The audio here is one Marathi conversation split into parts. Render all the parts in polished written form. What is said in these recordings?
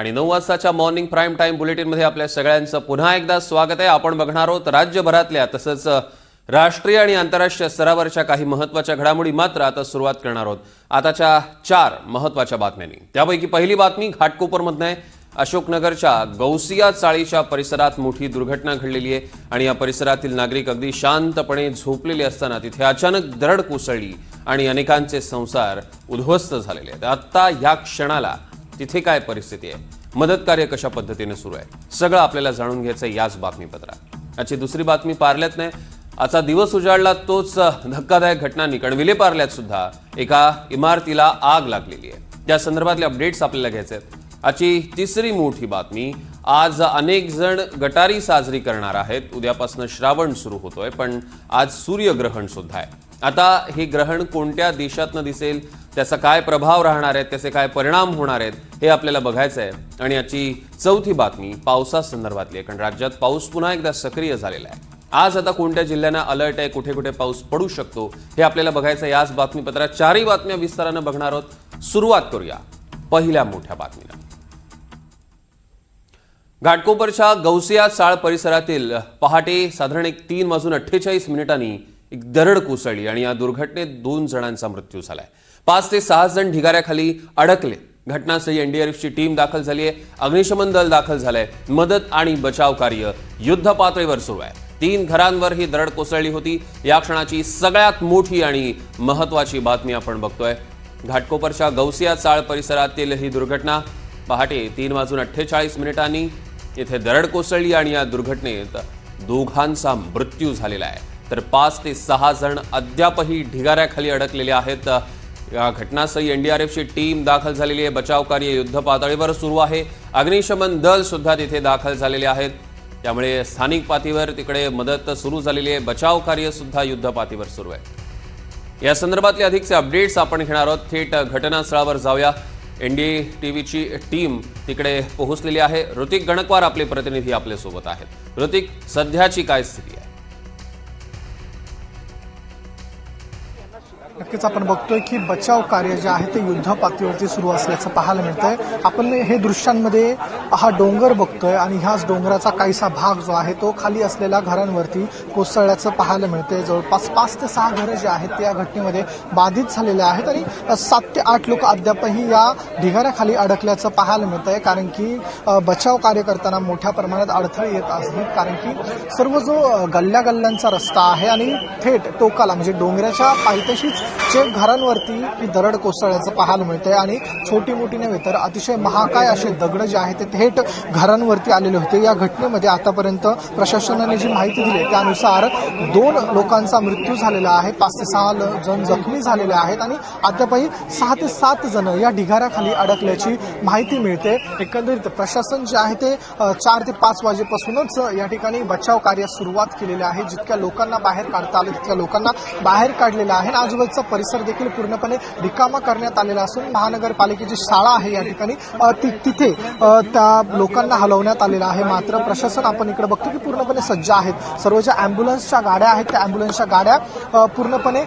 आणि 9 वाजताच्या मॉर्निंग प्राईम टाइम बुलेटिनमध्ये आपल्या सगळ्यांचं पुन्हा एकदा स्वागत आहे। आपण बघणार आहोत राज्यभरातल्या तसंच राष्ट्रीय आणि आंतरराष्ट्रीय स्तरावरच्या काही महत्त्वाच्या घडामोडी। मात्र आता सुरुवात करणार आहोत आताच्या 4 महत्त्वाच्या बातम्यांनी। त्यापैकी पहिली बातमी घाटकोपरमधून आहे। अशोकनगरच्या गौसिया चाळीच्या परिसरात मोठी दुर्घटना घडलेली आहे आणि या परिसरातील नागरिक अगदी शांतपणे झोपलेले असताना तिथे अचानक दरड कोसळली आणि अनेकांचे संसार उद्ध्वस्त झालेले आहेत। आता या क्षणाला तिथे काय परिस्थिती आहे, मदत कार्य कशा पद्धतीने सुरू आहे, सगळं आपल्याला जाणून घ्यायचं याच बातमीपत्रात। आजची दुसरी बातमी पार्ल्यात नाही। आजचा दिवस उजाडला तोच धक्कादायक घटना निकणविले पार्ल्यात सुद्धा एका इमारतीला आग लागलेली आहे। त्या संदर्भातले अपडेट्स आपल्याला घ्यायचे आहेत। आजची तिसरी मोठी बातमी, आज अनेक जण गटारी साजरी करणार आहेत। उद्यापासून श्रावण सुरू होतोय, पण आज सूर्यग्रहण सुद्धा आहे। आता हे ग्रहण कोणत्या दिशातनं दिसेल, त्याचा काय प्रभाव राहणार आहे, त्याचे काय परिणाम होणार आहेत, हे आपल्याला बघायचं आहे। आणि याची चौथी बातमी पावसासंदर्भातली आहे, कारण राज्यात पाऊस पुन्हा एकदा सक्रिय झालेला आहे। आज आता कोणत्या जिल्ह्यांना अलर्ट आहे, कुठे कुठे पाऊस पडू शकतो, हे आपल्याला बघायचं आहे याच बातमीपत्रात। चारही बातम्या विस्तारानं बघणार आहोत। सुरुवात करूया पहिल्या मोठ्या बातमीला। घाटकोपरच्या गौसिया चाळ परिसरातील पहाटे साधारण 3:48 एक दरड कोसळली आणि या दुर्घटनेत 2 जणांचा मृत्यू झालाय। 5 ते 6 जण ढिगाऱ्याखाली अडकले। घटनास्थळी एनडीआरएफची टीम दाखल झाली आहे, अग्निशमन दल दाखल झालंय। मदत आणि बचाव कार्य युद्ध पातळीवर सुरू आहे। 3 घरांवर ही दरड कोसळली होती। या क्षणाची सगळ्यात मोठी आणि महत्त्वाची बातमी आपण बघतोय। घाटकोपरच्या गौसिया चाळ परिसरातील ही दुर्घटना पहाटे 3:48 येथे दरड कोसळली आणि या दुर्घटनेत 2घांचा मृत्यू झालेला आहे, तर 5 ते 6 जण अद्यापही ढिगाऱ्याखाली अडकलेले आहेत। या घटनास्थळी एनडीआरएफची टीम दाखल झालेली आहे। बचाव कार्य युद्ध पातळीवर सुरू आहे। अग्निशमन दल सुद्धा तिथे दाखल झालेले आहेत, त्यामुळे स्थानिक पातळीवर तिकडे मदत सुरू झालेली आहे। बचाव कार्य सुद्धा युद्ध पातळीवर सुरू आहे। या संदर्भातले अधिकचे अपडेट्स आपण घेणार आहोत। थेट घटनास्थळावर जाऊया। एनडीटीव्हीची टीम तिकडे पोहोचलेली आहे। ऋतिक गणकवार आपले प्रतिनिधी आपल्या सोबत आहेत। ऋतिक, सध्याची काय स्थिती आहे? नक्कीच आपण बघतोय की बचाव कार्य जे आहे ते युद्ध पातळीवरती सुरू असल्याचं पाहायला मिळतंय। आपण हे दृश्यांमध्ये हा डोंगर बघतोय आणि ह्याच डोंगराचा काहीसा भाग जो आहे तो खाली असलेल्या घरांवरती कोसळल्याचं पाहायला मिळतंय। जवळपास 5 ते 6 घरं जे आहेत ते या घटनेमध्ये बाधित झालेले आहेत आणि 7 ते 8 लोक अद्यापही या ढिगाऱ्याखाली अडकल्याचं पाहायला मिळतंय, कारण की बचाव कार्य करताना मोठ्या प्रमाणात अडथळे येत आहेत। कारण की सर्व जो गल्ल्यांचा रस्ता आहे आणि थेट टोकाला म्हणजे डोंगराच्या पायथ्याशीच जे घरांवरती ही दरड कोसळल्याचं पाहायला मिळतंय आणि छोटी मोठी नव्हे तर अतिशय महाकाय असे दगड जे आहेत ते थेट घरांवरती आलेले होते। या घटनेमध्ये आतापर्यंत प्रशासनाने जी माहिती दिली त्यानुसार 2 लोकांचा मृत्यू झालेला आहे, 5 ते 6 जण जखमी झालेले आहेत आणि अद्यापही 6 ते 7 जण या ढिगाऱ्याखाली अडकल्याची माहिती मिळते। एकंदरीत प्रशासन जे आहे ते 4 ते 5 वाजेपासूनच या ठिकाणी बचाव कार्य सुरुवात केलेले आहे। जितक्या लोकांना बाहेर काढता आले तितक्या लोकांना बाहेर काढलेलं आहे। आजूबाजूचा परिसर देखील पूर्णपणे रिकामा करण्यात आलेला असून महानगरपालिकेची शाळा आहे या ठिकाणी तिथे त्या लोकांना हलवण्यात आलेलं आहे। मात्र प्रशासन आपण इकडे बघतो की पूर्णपणे सज्ज आहेत। सर्व ज्या अँब्युलन्सच्या गाड्या आहेत त्या अँब्युलन्सच्या गाड्या पूर्णपणे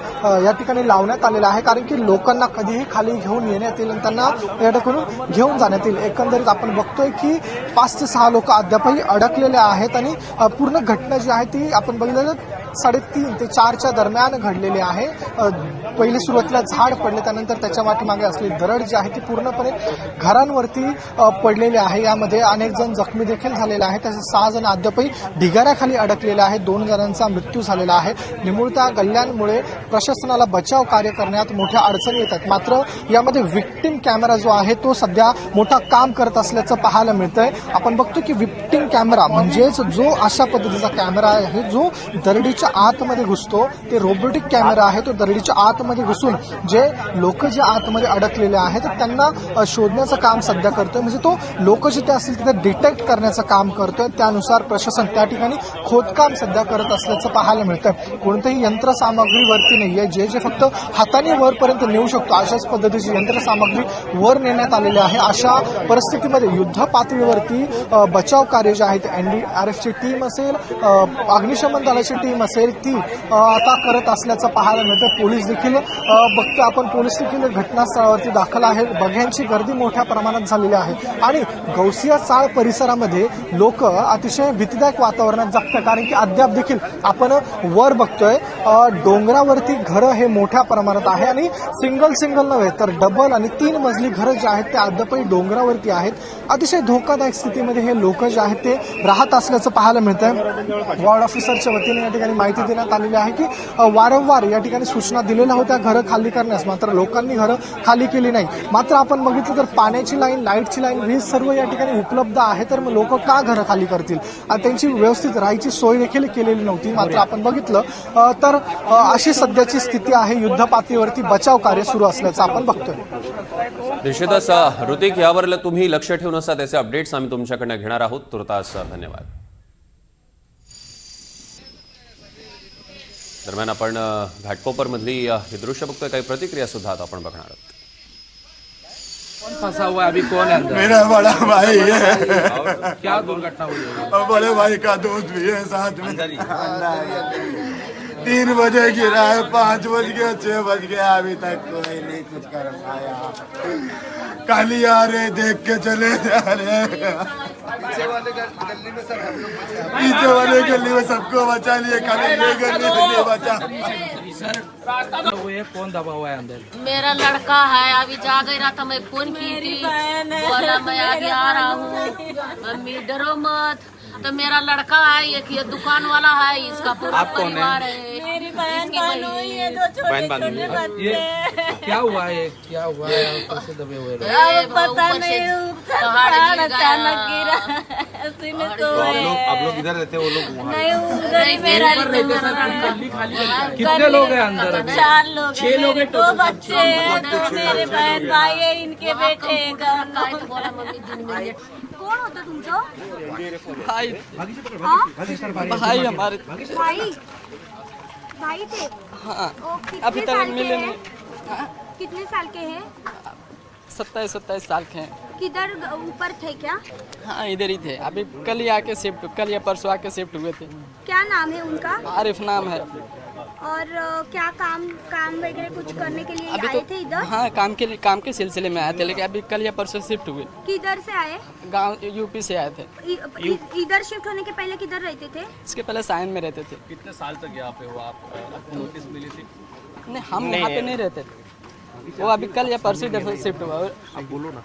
या ठिकाणी लावण्यात आलेल्या आहे, कारण की लोकांना कधीही खाली घेऊन येण्यात येईल आणि त्यांना या ठिकाणी घेऊन जाण्यात येईल। एकंदरीत आपण बघतोय की 5 ते 6 लोक अद्यापही अडकलेले आहेत आणि पूर्ण घटना जी आहे ती आपण बघितलं 3:30 ते 4च्या दरम्यान घडलेली आहे। पहिले सुरुवातीला झाड पडले, त्यानंतर त्याच्या पाठीमागे असलेली दरड जी आहे ती पूर्णपणे घरांवरती पडलेली आहे। यामध्ये अनेक जण जखमी देखील झालेले आहेत। त्याचे 6 जण अद्यापही ढिगाऱ्याखाली अडकलेले आहेत। 2 जणांचा मृत्यू झालेला आहे। निमुळत्या गल्ल्यांमुळे प्रशासनाला बचाव कार्य करण्यात मोठ्या अडचणी येतात। मात्र यामध्ये विक्टिम कॅमेरा जो आहे तो सध्या मोठा काम करत असल्याचं पाहायला मिळतंय। आपण बघतो की विक्टिम कॅमेरा म्हणजेच जो अशा पद्धतीचा कॅमेरा आहे जो दरडीच्या आतमध्ये घुसतो, ते रोबोटिक कॅमेरा आहे। तो दरडीच्या आतमध्ये घुसून जे लोक जे आतमध्ये अडकलेले आहेत त्यांना शोधण्याचं काम सध्या करतोय, म्हणजे तो लोक जिथे असतील तिथे डिटेक्ट करण्याचं काम करतोय। त्यानुसार प्रशासन त्या ठिकाणी खोदकाम सध्या करत असल्याचं पाहायला मिळतंय। कोणत्याही यंत्रसामग्रीवरती नाहीये, जे फक्त हाताने वरपर्यंत नेऊ शकतो अशाच पद्धतीची यंत्रसामग्री वर नेण्यात आलेली आहे। अशा परिस्थितीमध्ये युद्ध पातळीवरती बचाव कार्य जे जे आहेत NDRFची टीम असेल, अग्निशमन दलाची टीम असेल, ती आता करत असल्याचं पाहायला मिळतं. पोलीस देखील बघतो आपण, पोलीस देखील घटनास्थळावरती दाखल आहेत. बघ्यांची गर्दी मोठ्या प्रमाणात झालेली आहे आणि गौसिया चाळ परिसरामध्ये लोक अतिशय भीतीदायक वातावरणात जगतात. कारण की अद्याप देखील आपण वर बघतोय डोंगरावरती घरं हे मोठ्या प्रमाणात आहे आणि सिंगल नव्हे तर डबल आणि 3 मजली घरं जे आहेत ते अद्यापही डोंगरावरती आहेत. अतिशय धोकादायक स्थितीमध्ये हे लोक जे आहेत ते राहत असल्याचं पाहायला मिळतंय. वॉर्ड ऑफिसरच्या वतीने या ठिकाणी माहिती देण्यात आलेली आहे की वारंवार या ठिकाणी सूचना दिलेल्या होत्या घरं खाली करण्यास, मात्र लोकांनी घरं खाली केली नाही. मात्र आपण बघितलं तर पाण्याची लाईन, लाईटची लाईन, वीज सर्व या ठिकाणी उपलब्ध आहे, तर मग लोक का घरं खाली करतील? त्यांची व्यवस्थित राहायची सोय देखील केलेली नव्हती. मात्र आपण बघितलं तर अशी सध्याची स्थिती आहे. युद्ध पातळीवरती बचाव कार्य सुरू असल्याचं आपण बघतोय. निश्चितच ऋतिक, यावर तुम्ही लक्ष ठेवून असता त्याचे अपडेट्स आम्ही तुमच्याकडनं घेणार आहोत. तुर्तास धन्यवाद. दरम्यान आपण घाटकोपरमधली ही दृश्य बघतोय, काही प्रतिक्रिया सुद्धा आता आपण बघणार आहोत. कौन फंसा हुआ है अभी? कौन है अंदर? मेरा बड़ा भाई है। क्या दुर्घटना हुई है? और बड़े भाई का दोस्त भी है साथ में। 3 बजे गिरा है, 5 बज गए, 6 बज गया, अभी तक कोई नहीं कुछ कर पाया। काली आ रहे, देख के चले जा रहे। पीछे वाले गली में सबको बचा लिए, खाली ये गली में नहीं बचा। कौन दबा हुआ है अंदर? मेरा लड़का है, अभी जा गई रहा था, मैं फोन की थी, बोला मैं अभी आ रहा हूँ, मम्मी डरो मत। तो मेरा लड़का है, एक ये दुकान वाला है, इसका पूरा आप कौन परिवार है? है। मेरी बहन भाई है, 2 छोटे छोटे बच्चे। ये क्या हुआ है? क्या हुआ है? कैसे दबे हुए थे? अब पता नहीं, पहाड़ अचानक गिरा, उसी में सोए। आप लोग इधर रहते, वो लोग वहाँ। नहीं, उधर ही मेरा कितने लोग हैं अंदर अभी? 4 लोग हैं, मेरे 2 बच्चे हैं, 2 मेरे बहन भाई है, इनके बेटे हैं गाँव। बोला मम्मी दिन में कोण होतं तुमचं? भाई हाँ? भाई हमारे भाई भाई थे? हाँ ओ, कितने अभी तक साल के मिले हैं? नहीं। कितने साल के हैं? 27 साल के हैं। किधर ऊपर थे क्या? हाँ इधर ही थे, अभी कल ही आके शिफ्ट, कल या परसों आके शिफ्ट हुए थे। क्या नाम है उनका? आरिफ नाम है। और क्या काम वगैरह कुछ करने के लिए अभी आए थे इधर? हाँ काम के सिलसिले में आए थे, लेकिन अभी कल या परसों शिफ्ट हुए। किधर से आए? गांव यूपी से आए थे। इधर शिफ्ट होने के पहले किधर रहते थे? इसके पहले साइन में रहते थे। कितने साल तक यहाँ पे हो आप? आपको नोटिस मिली थी? नहीं हम यहाँ पे नहीं रहते थे, वो अभी कल या परसों इधर से शिफ्ट हुआ। आप बोलो ना।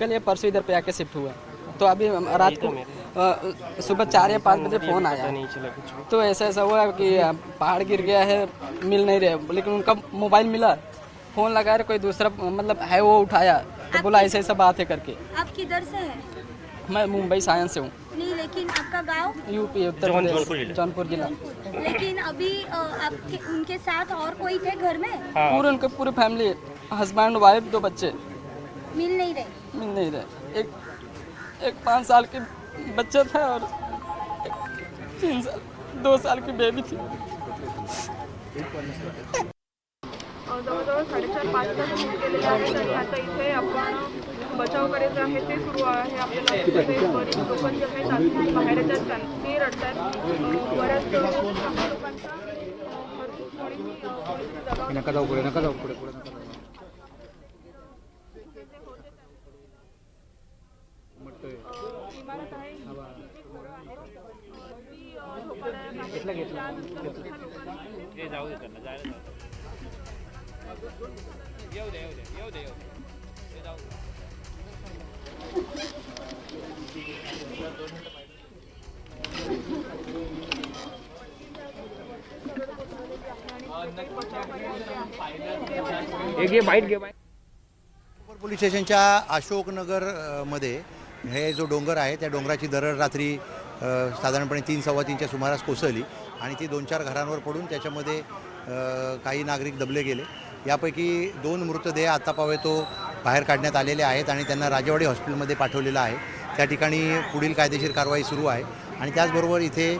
कल या परसों इधर पे आके शिफ्ट हुआ, तो अभी रात को सुबह 4 या 5 बजे फ़ोन आया, तो ऐसा हुआ कि पहाड़ गिर गया है, मिल नहीं रहे, लेकिन उनका मोबाइल मिला, फ़ोन लगाया, कोई दूसरा मतलब है वो उठाया, तो बोला ऐसा बात है करके। आप किधर से हैं? मैं मुंबई सायंस से हूँ। नहीं, लेकिन आपका गांव? यूपी उत्तर प्रदेश जौनपुर जिला। लेकिन अभी आपके उनके साथ और कोई थे घर में? पूरे उनके पूरी फैमिली, हस्बैंड वाइफ 2 बच्चे मिल नहीं रहे? मिल नहीं रहे। एक 5 साल के बच्चा था और 2 साल की बेबी थी। जवळजवळ 4:30-5 तास केलेले आहेत आणि आता इथे आपण बचाव करायचं आहे ते सुरू आहे. आपल्याला बरीच लोक जे आहेत आतून बाहेर येतात, ते रडतात. बऱ्याच लोकांचा नका जाऊ पुढे, नका जाऊ पुढे. इमारत आहे पोलीस स्टेशनच्या अशोकनगर मध्ये हे जो डोंगर आहे त्या डोंगराची दरड रात्री साधारणपणे 3-3:15च्या सुमारास कोसळली आणि ती 2-4 घरांवर पडून त्याच्यामध्ये काही नागरिक दबले गेले. यापैकी 2 मृतदेह आतापावेतो बाहेर काढण्यात आलेले आहेत आणि त्यांना राजेवाडी हॉस्पिटलमध्ये पाठवलेलं आहे. त्या ठिकाणी पुढील कायदेशीर कारवाई सुरू आहे आणि त्याचबरोबर इथे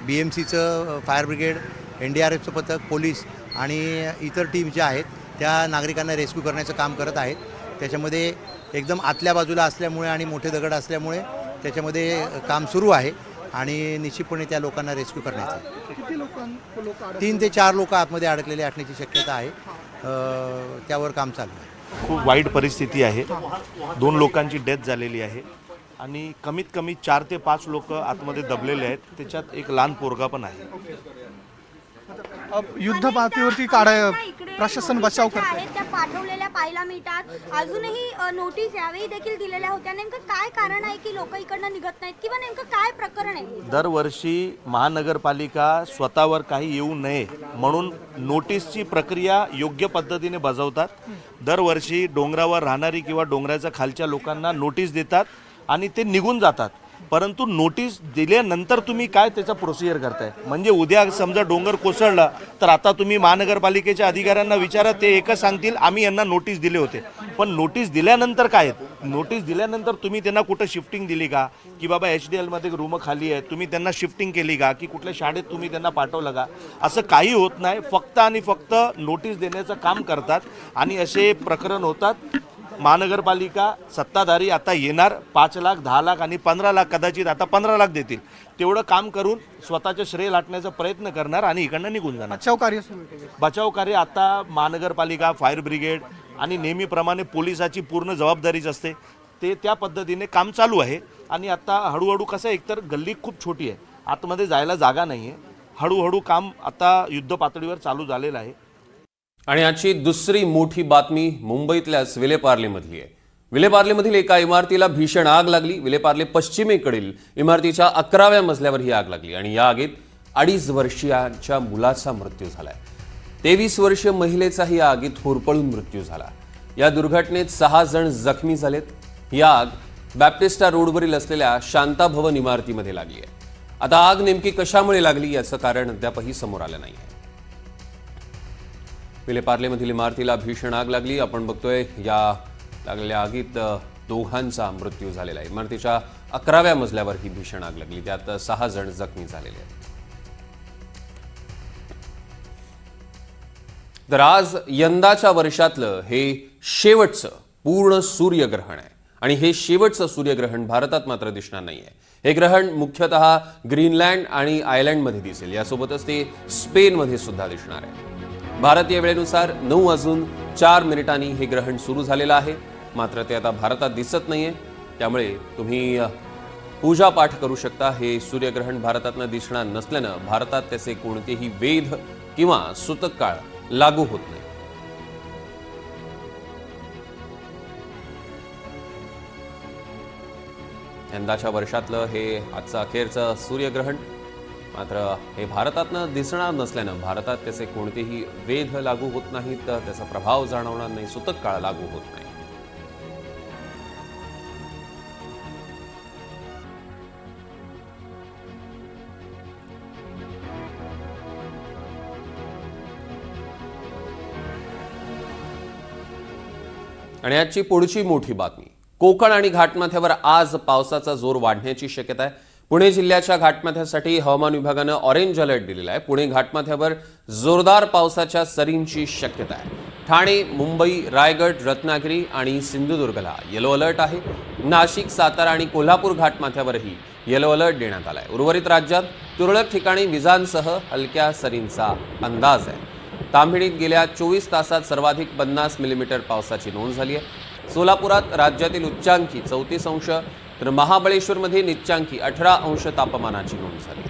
BMCचं फायर ब्रिगेड, NDRFचं पथक, पोलीस आणि इतर टीम ज्या आहेत त्या नागरिकांना रेस्क्यू करण्याचं काम करत आहेत. त्याच्यामध्ये एकदम आतल्या बाजूला असल्यामुळे आणि मोठे दगड असल्यामुळे त्याच्यामध्ये काम सुरू आहे आणि निश्चितपणे त्या लोकांना रेस्क्यू करण्याचं आहे. किती लोक 3 ते 4 लोक आतमध्ये अडकलेले असण्याची शक्यता आहे. त्यावर काम चालू आहे. खूप वाईट परिस्थिती आहे. 2 लोकांची डेथ झालेली आहे आणि कमीत कमी 4 ते 5 लोक आतमध्ये दबलेले आहेत. त्याच्यात एक लहान पोरगा पण आहे. युद्ध पातळीवरती प्रशासन बचाव करते. आहेत त्या पाठवलेल्या पाहायला मिळतात. अजूनही नोटीस यावेळी देखील दिलेल्या होत्या. नेमकं काय कारण आहे की लोक इकडनं निघत नाहीत किंवा नेमकं काय प्रकरण आहे? दरवर्षी महानगरपालिका स्वतःवर काही येऊ नये म्हणून नोटीसची प्रक्रिया योग्य पद्धतीने बजावतात. दरवर्षी डोंगरावर राहणारी किंवा डोंगराच्या खालच्या लोकांना नोटीस देतात आणि ते निघून जातात. परंतु नोटीस दिल्यानंतर तुम्ही काय त्याचा प्रोसिजर करताय? म्हणजे उद्या समजा डोंगर कोसळला तर आता तुम्ही महानगरपालिकेच्या अधिकाऱ्यांना विचारा, ते एकच सांगतील आम्ही यांना नोटीस दिले होते. पण नोटीस दिल्यानंतर काय आहेत? नोटीस दिल्यानंतर तुम्ही त्यांना कुठं शिफ्टिंग दिली का? की बाबा HDLमध्ये रूम खाली आहेत, तुम्ही त्यांना शिफ्टिंग केली का? की कुठल्या शाळेत तुम्ही त्यांना पाठवलं का? असं काही होत नाही. फक्त आणि फक्त नोटीस देण्याचं काम करतात आणि असे प्रकरण होतात. महानगरपालिका सत्ताधारी आता येणार 5 लाख 10 लाख आणि 15 लाख, कदाचित आता 15 लाख देतील. तेवढं काम करून स्वतःचे श्रेय लाटण्याचा प्रयत्न करणार आणि इकडनं निघून जाणार. बचाव कार्य सुरू आहे. बचाव कार्य आता महानगरपालिका, फायर ब्रिगेड आणि नेहमीप्रमाणे पोलिसाची पूर्ण जबाबदारीच असते. ते त्या पद्धतीने काम चालू आहे आणि आता हळूहळू कसं, एकतर गल्ली खूप छोटी आहे, आतमध्ये जायला जागा नाही आहे. हळूहळू काम आता युद्ध पातळीवर चालू झालेलं आहे. आणि आजची दुसरी मोठी बातमी मुंबईतल्याच विलेपार्लेमधली आहे. विलेपार्लेमधील एका इमारतीला भीषण आग लागली. विलेपार्ले पश्चिमेकडील इमारतीच्या 11व्या मजल्यावर ही आग लागली आणि या आगीत 2.5 वर्षीयांच्या मुलाचा मृत्यू झालाय. 23 वर्षीय महिलेचाही या आगीत होरपळून मृत्यू झाला. या दुर्घटनेत 6 जण जखमी झालेत. ही आग बॅप्टिस्टा रोडवरील असलेल्या शांता भवन इमारतीमध्ये लागली आहे. आता आग नेमकी कशामुळे लागली याचं कारण अद्यापही समोर आलं नाही. विलेपार्लेमधील इमारतीला भीषण आग लागली. आपण बघतोय या लागलेल्या आगीत 2घांचा मृत्यू झालेला आहे. इमारतीच्या 11व्या मजल्यावर ही भीषण आग लागली. त्यात 6 जण जखमी झालेले आहेत. तर आज यंदाच्या वर्षातलं हे शेवटचं पूर्ण सूर्यग्रहण आहे आणि हे शेवटचं सूर्यग्रहण भारतात मात्र दिसणार नाहीये. हे ग्रहण मुख्यतः ग्रीनलँड आणि आयलँडमध्ये दिसेल. यासोबतच ते स्पेनमध्ये सुद्धा दिसणार आहे. भारतीय वेळेनुसार 9:04 हे ग्रहण सुरू झालेलं आहे. मात्र ते आता भारतात दिसत नाहीये. त्यामुळे तुम्ही पूजापाठ करू शकता. हे सूर्यग्रहण भारतातनं दिसणार नसल्यानं भारतात त्याचे कोणतेही वेध किंवा सूतक काळ लागू होत नाही. यंदाच्या वर्षातलं हे आजचं अखेरचं सूर्यग्रहण मात्र हे भारतातनं दिसणार नसल्यानं भारतात त्याचे कोणतेही वेध लागू होत नाहीत. त्याचा प्रभाव जाणवणार नाही, सूतक काळ लागू होत नाही. आणि आजची पुढची मोठी बातमी. कोकण आणि घाटमाथ्यावर आज पावसाचा जोर वाढण्याची शक्यता आहे. पुणे जिल्ह्याच्या घाटमाथ्यासाठी हवामान विभागानं ऑरेंज अलर्ट दिलेला आहे. पुणे घाटमाथ्यावर जोरदार पावसाच्या सरींची शक्यता आहे. ठाणे, मुंबई, रायगड, रत्नागिरी आणि सिंधुदुर्गला येलो अलर्ट आहे. नाशिक, सातारा आणि कोल्हापूर घाटमाथ्यावरही येलो अलर्ट देण्यात आला आहे. उर्वरित राज्यात तुरळक ठिकाणी विजांसह हलक्या सरींचा अंदाज आहे. ताम्हिणीत गेल्या 24 तासात सर्वाधिक 50 मिलीमीटर पावसाची नोंद झाली आहे. सोलापुरात राज्यातील उच्चांकी 34 अंश तर महाबळेश्वरमध्ये निच्चांकी 18 अंश तापमानाची नोंद झाली.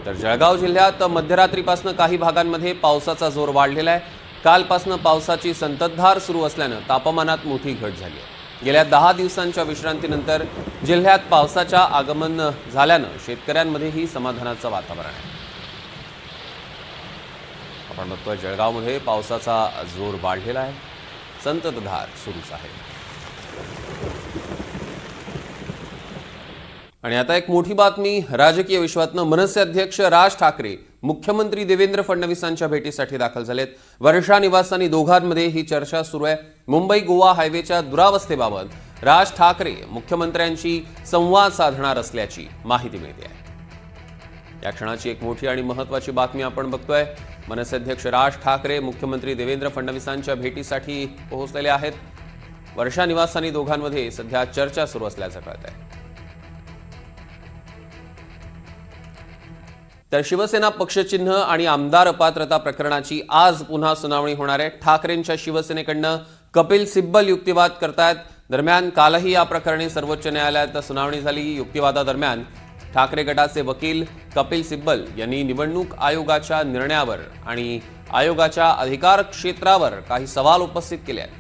तर जळगाव जिल्ह्यात मध्यरात्रीपासून काही भागांमध्ये पावसाचा जोर वाढलेला आहे. कालपासून पावसाची संततधार सुरू असल्यानं तापमानात मोठी घट झाली आहे. गेल्या 10 दिवसांच्या विश्रांतीनंतर जिल्ह्यात पावसाच्या आगमन झाल्यानं शेतकऱ्यांमध्येही समाधानाचं वातावरण आहे. आपण बघतोय जळगावमध्ये पावसाचा जोर वाढलेला आहे. संततधार सुरूच आहे. आणि आता एक मोठी बातमी राजकीय विश्वातनं. मनसे अध्यक्ष राज ठाकरे मुख्यमंत्री देवेंद्र फडणवीसांच्या भेटीसाठी दाखल झालेत. वर्षा निवासानी दोघांमध्ये ही चर्चा सुरू आहे. मुंबई गोवा हायवेच्या दुरावस्थेबाबत राज ठाकरे मुख्यमंत्र्यांशी संवाद साधणार असल्याची माहिती मिळते आहे. या क्षणाची एक मोठी आणि महत्त्वाची बातमी आपण बघतोय. मनसे अध्यक्ष राज ठाकरे मुख्यमंत्री देवेंद्र फडणवीसांच्या भेटीसाठी पोहोचलेले आहेत. वर्षा निवासस्थानी दोघांमध्ये सध्या चर्चा सुरू असल्याचं कळत आहे. तर शिवसेना पक्षचिन्ह आणि आमदार अपात्रता प्रकरणाची आज पुन्हा सुनावणी होणार आहे. ठाकरेंच्या शिवसेनेकडनं कपिल सिब्बल युक्तिवाद करतायत. दरम्यान कालही या प्रकरणी सर्वोच्च न्यायालयात सुनावणी झाली. युक्तिवादादरम्यान ठाकरे गटाचे वकील कपिल सिब्बल यांनी निवडणूक आयोगाच्या निर्णयावर आणि आयोगाच्या अधिकार क्षेत्रावर काही सवाल उपस्थित केले आहेत.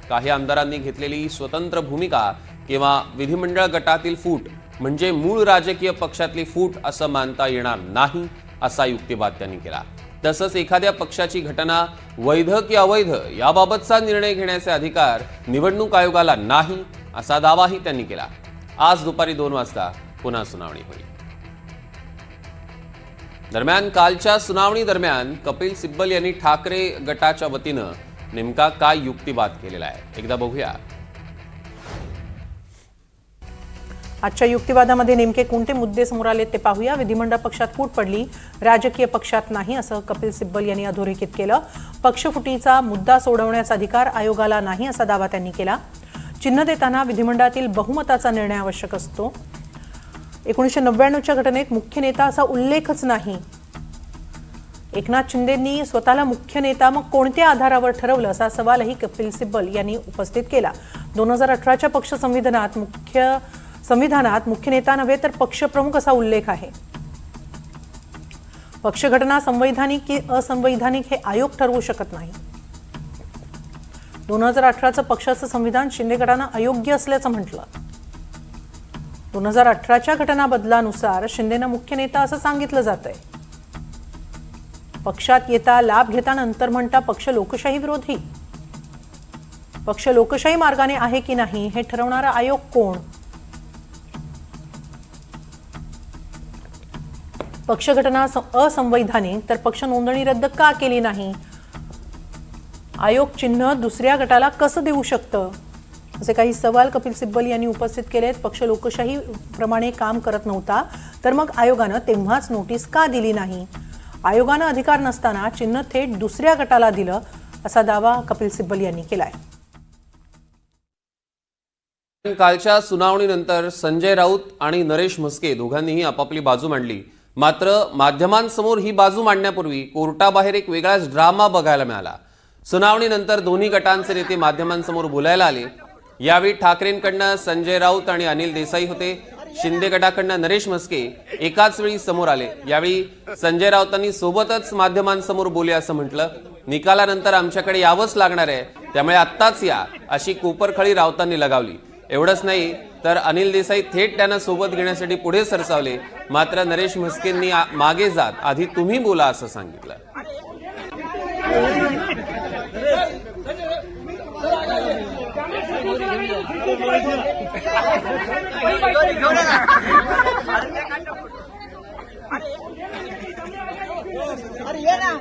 काही आमदारांनी घेतलेली स्वतंत्र भूमिका किंवा विधिमंडळ गटातील फूट म्हणजे मूळ राजकीय पक्षातली फूट असं मानता येणार नाही असा युक्तिवाद त्यांनी केला. तसंच एखाद्या पक्षाची घटना वैध की अवैध याबाबतचा निर्णय घेण्याचे अधिकार निवडणूक आयोगाला नाही असा दावाही त्यांनी केला. आज दुपारी 2 वाजता पुन्हा सुनावणी होईल. दरम्यान कालच्या सुनावणी दरम्यान कपिल सिब्बल यांनी ठाकरे गटाच्या वतीनं नेमका काय युक्तिवाद केलेला आहे एकदा बघूया. आजच्या युक्तिवादामध्ये नेमके कोणते मुद्दे समोर आले ते पाहूया. विधिमंडळ पक्षात फूट पडली, राजकीय पक्षात नाही असं कपिल सिब्बल यांनी अधोरेखित केलं. पक्षफुटीचा मुद्दा सोडवण्याचा अधिकार आयोगाला नाही असा दावा त्यांनी केला. चिन्ह देताना विधिमंडळातील बहुमताचा निर्णय आवश्यक असतो. 1999च्या घटनेत मुख्य नेता असा उल्लेखच नाही. एकनाथ शिंदेंनी स्वतःला मुख्य नेता मग कोणत्या आधारावर ठरवलं असा सवालही कपिल सिब्बल यांनी उपस्थित केला. 2018च्या पक्ष संविधानात मुख्य नेता नव्हे तर पक्षप्रमुख असा उल्लेख आहे. पक्षघटना संवैधानिक की असंवैधानिक हे आयोग ठरवू शकत नाही. 2018चं पक्षाचं संविधान शिंदे गटानं अयोग्य असल्याचं म्हटलं. 2018च्या घटना बदलानुसार शिंदेना मुख्य नेता असं सांगितलं जातंय. पक्षात येता लाभ घेता नंतर म्हणता पक्ष लोकशाही विरोधी. पक्ष लोकशाही मार्गाने आहे की नाही हे ठरवणारा आयोग कोण? पक्षघटना असंवैधानिक तर पक्ष नोंदणी रद्द का केली नाही? आयोग चिन्ह दुसऱ्या गटाला कसं देऊ शकतं? असे काही सवाल कपिल सिब्बल यांनी उपस्थित केलेत. पक्ष लोकशाही प्रमाणे काम करत नव्हता तर मग आयोगानं तेव्हाच नोटीस का दिली नाही? आयोगानं अधिकार नसताना चिन्ह थेट दुसऱ्या गटाला दिलं असा दावा कपिल सिब्बल यांनी केलाय. कालच्या सुनावणीनंतर संजय राऊत आणि नरेश म्हस्के दोघांनीही आपापली बाजू मांडली. मात्र माध्यमांसमोर ही बाजू मांडण्यापूर्वी कोर्टाबाहेर एक वेगळाच ड्रामा बघायला मिळाला. सुनावणीनंतर दोन्ही गटांचे नेते माध्यमांसमोर बोलायला आले. यावेळी ठाकरेंकडनं संजय राऊत आणि अनिल देसाई होते. शिंदे गटाकडनं नरेश म्हस्के एकाच वेळी समोर आले. यावेळी संजय राऊतांनी सोबतच माध्यमांसमोर बोले असं म्हटलं. निकालानंतर आमच्याकडे यावंच लागणार आहे त्यामुळे आत्ताच या अशी कोपरखळी राऊतांनी लगावली. एवढंच नाही तर अनिल देसाई थेट त्यांना सोबत घेण्यासाठी पुढे सरसावले. मात्र नरेश म्हस्केंनी मागे जात आधी तुम्ही बोला असं सांगितलं. अरे ये ना